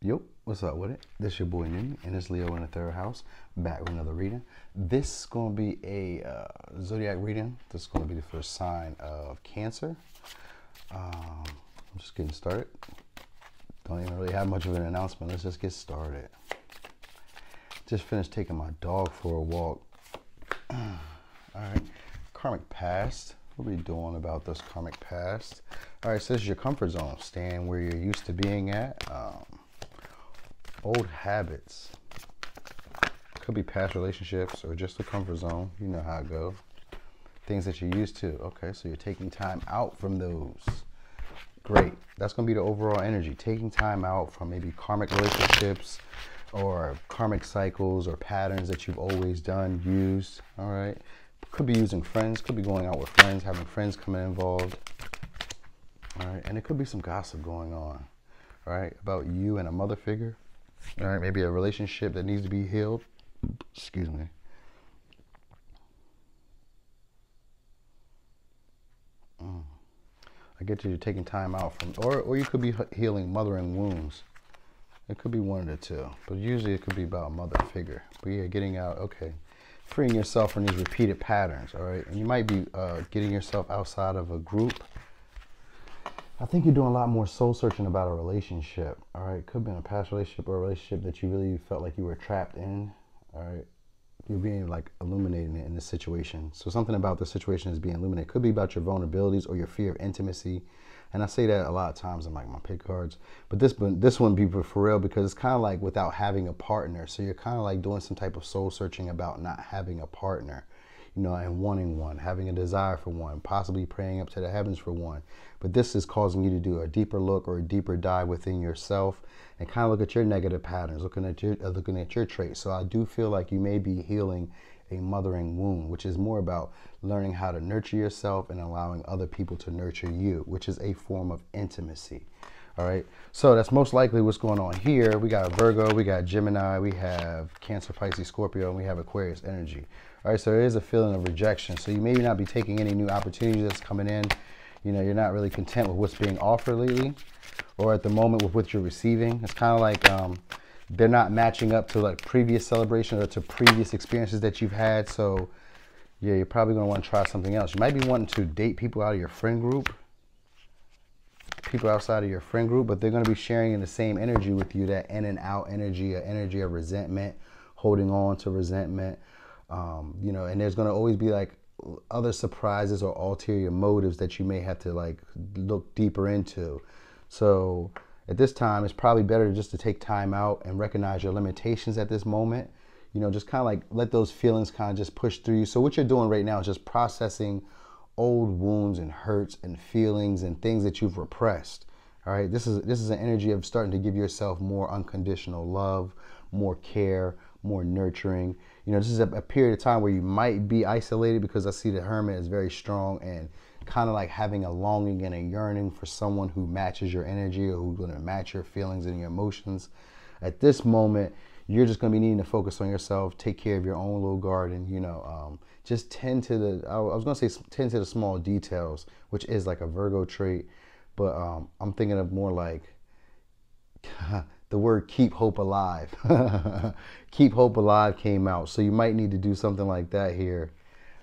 Yo, what's up with it? This your boy Nimi, and it's Leo in the third house, back with another reading. This is going to be a zodiac reading. This is going to be the first sign of Cancer. I'm just getting started. Don't even really have much of an announcement. Let's just get started. Just finished taking my dog for a walk. All right, karmic past. What are we doing about this karmic past? All right, so this is your comfort zone. Staying where you're used to being at. Old habits. Could be past relationships or just a comfort zone. You know how it goes. Things that you're used to. Okay, so you're taking time out from those. Great. That's going to be the overall energy. Taking time out from maybe karmic relationships or karmic cycles or patterns that you've always done, used. All right. Could be using friends. Could be going out with friends, having friends come in involved. All right. And it could be some gossip going on. All right. About you and a mother figure. All right, maybe a relationship that needs to be healed. Excuse me. I get you taking time out from, or you could be healing mothering wounds. It could be one of the two, but usually it could be about a mother figure. But yeah, getting out, okay. Freeing yourself from these repeated patterns, all right? And you might be getting yourself outside of a group. I think you're doing a lot more soul searching about a relationship, all right? Could be in a past relationship or a relationship that you really felt like you were trapped in, all right? You're being like illuminated in this situation. So something about the situation is being illuminated. Could be about your vulnerabilities or your fear of intimacy. And I say that a lot of times in like my pick cards. But this one be for real because it's kind of like without having a partner. So you're kind of like doing some type of soul searching about not having a partner. You know, and wanting one, having a desire for one, possibly praying up to the heavens for one. But this is causing you to do a deeper look or a deeper dive within yourself and kind of look at your negative patterns, looking at your traits. So I do feel like you may be healing a mothering wound, which is more about learning how to nurture yourself and allowing other people to nurture you, which is a form of intimacy. All right, so that's most likely what's going on here. We got Virgo, we got Gemini, we have Cancer, Pisces, Scorpio, and we have Aquarius energy. All right, so there is a feeling of rejection. So you may not be taking any new opportunities that's coming in. You know, you're not really content with what's being offered lately or at the moment with what you're receiving. It's kind of like they're not matching up to like previous celebrations or to previous experiences that you've had. So yeah, you're probably going to want to try something else. You might be wanting to date people out of your friend group, people outside of your friend group, but they're going to be sharing in the same energy with you, that in and out energy, an energy of resentment, holding on to resentment. You know, and there's going to always be like other surprises or ulterior motives that you may have to like look deeper into. So at this time, it's probably better just to take time out and recognize your limitations at this moment. You know, just kind of like let those feelings kind of just push through you. So what you're doing right now is just processing old wounds and hurts and feelings and things that you've repressed. All right, this is an energy of starting to give yourself more unconditional love, more care, more nurturing. You know, this is a period of time where you might be isolated because I see the Hermit is very strong and kind of like having a longing and a yearning for someone who matches your energy or who's going to match your feelings and your emotions. At this moment, you're just going to be needing to focus on yourself, take care of your own little garden, you know, just tend to the, I was going to say tend to the small details, which is like a Virgo trait, but I'm thinking of more like the word keep hope alive. Keep hope alive came out. So you might need to do something like that here.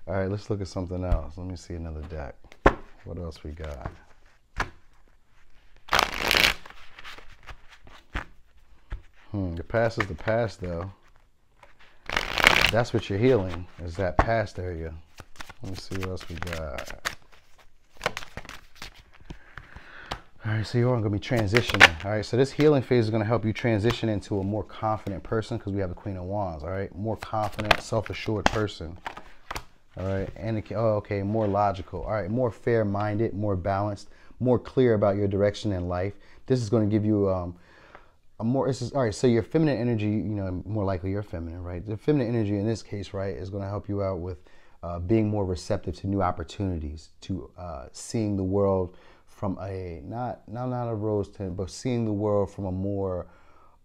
All right, let's look at something else. Let me see another deck. What else we got? The past is the past, though. That's what you're healing, is that past area. Let me see what else we got. All right, so you're going to be transitioning. All right, so this healing phase is going to help you transition into a more confident person because we have the Queen of Wands. All right, more confident, self-assured person. All right, and okay, more logical. All right, more fair-minded, more balanced, more clear about your direction in life. This is going to give you a more. This is all right. So your feminine energy, you know, more likely you're feminine, right? The feminine energy in this case, right, is going to help you out with being more receptive to new opportunities, to seeing the world from a not a rose tint, but seeing the world from a more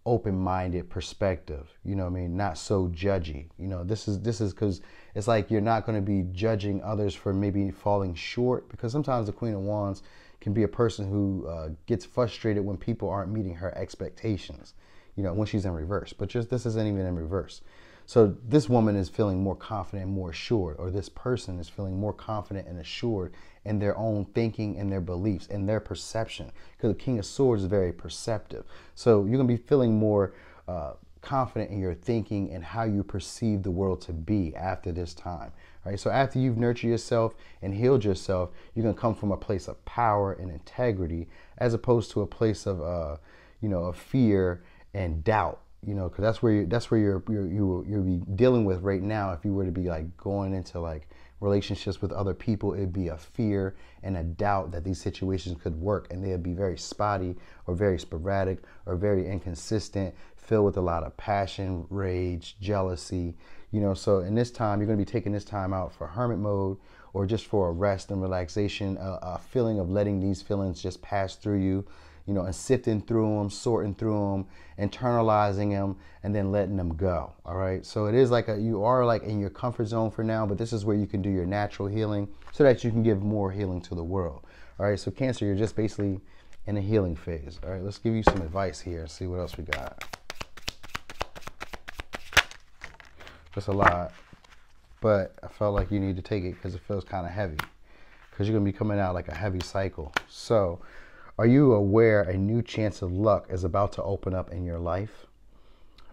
open-minded perspective. You know what I mean? Not so judgy. You know, this is because it's like you're not going to be judging others for maybe falling short, because sometimes the Queen of Wands can be a person who gets frustrated when people aren't meeting her expectations, you know, when she's in reverse. But just this isn't even in reverse. So this woman is feeling more confident and more assured, or this person is feeling more confident and assured in their own thinking and their beliefs and their perception, because the King of Swords is very perceptive. So you're going to be feeling more confident in your thinking and how you perceive the world to be after this time. Right? So after you've nurtured yourself and healed yourself, you're going to come from a place of power and integrity, as opposed to a place of, you know, of fear and doubt. You know, because that's where you'll be dealing with right now. If you were to be like going into like relationships with other people, it'd be a fear and a doubt that these situations could work, and they'd be very spotty or very sporadic or very inconsistent, filled with a lot of passion, rage, jealousy. You know, so in this time, you're going to be taking this time out for hermit mode, or just for a rest and relaxation, a feeling of letting these feelings just pass through you. You know, and sifting through them, sorting through them, internalizing them, and then letting them go. All right. So it is like you are like in your comfort zone for now, but this is where you can do your natural healing so that you can give more healing to the world. All right. So Cancer, you're just basically in a healing phase. All right. Let's give you some advice here and see what else we got. That's a lot, but I felt like you need to take it because it feels kind of heavy, because you're going to be coming out like a heavy cycle. So are you aware a new chance of luck is about to open up in your life?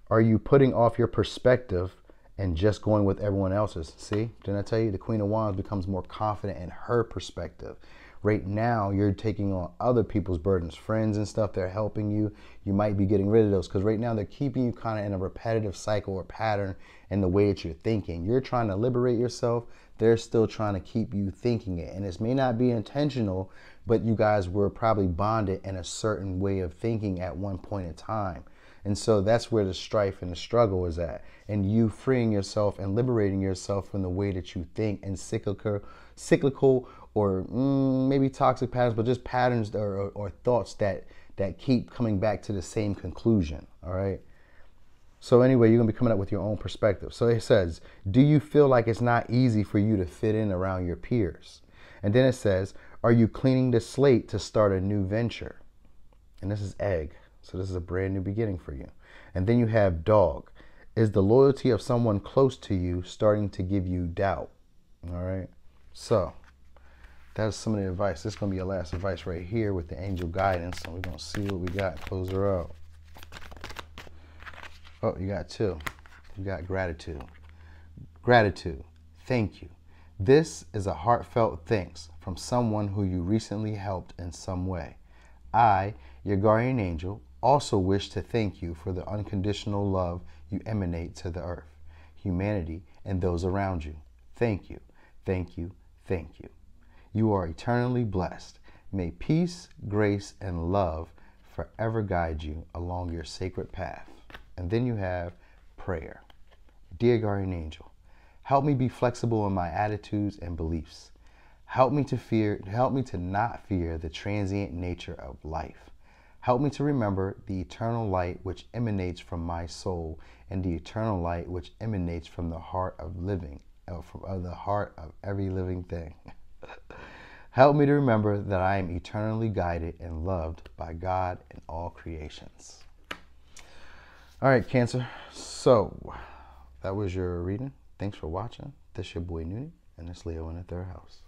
Are you putting off your perspective and just going with everyone else's? See, didn't I tell you the Queen of Wands becomes more confident in her perspective? Right now, you're taking on other people's burdens, friends and stuff. They're helping you. You might be getting rid of those, because right now they're keeping you kind of in a repetitive cycle or pattern in the way that you're thinking. You're trying to liberate yourself. They're still trying to keep you thinking it. And this may not be intentional, but you guys were probably bonded in a certain way of thinking at one point in time. And so that's where the strife and the struggle is at. And you freeing yourself and liberating yourself from the way that you think, and cyclical or maybe toxic patterns, but just patterns or thoughts that keep coming back to the same conclusion. All right. So anyway, you're going to be coming up with your own perspective. So it says, do you feel like it's not easy for you to fit in around your peers? And then it says, are you cleaning the slate to start a new venture? And this is Egg. So this is a brand new beginning for you. And then you have Dog. Is the loyalty of someone close to you starting to give you doubt? All right. So that's some of the advice. This is going to be your last advice right here with the angel guidance. And we're going to see what we got. Close her out. Oh, you got two. You got gratitude. Gratitude. Thank you. This is a heartfelt thanks from someone who you recently helped in some way. I, your guardian angel, also wish to thank you for the unconditional love you emanate to the earth, humanity, and those around you. Thank you. Thank you. Thank you. You are eternally blessed. May peace, grace, and love forever guide you along your sacred path. And then you have prayer. Dear guardian angel, help me be flexible in my attitudes and beliefs. Help me to not fear the transient nature of life. Help me to remember the eternal light which emanates from my soul, and the eternal light which emanates from the heart of living, from the heart of every living thing. Help me to remember that I am eternally guided and loved by God and all creations. All right, Cancer. So that was your reading. Thanks for watching. This is your boy Noonie, and it's Leo in the third house.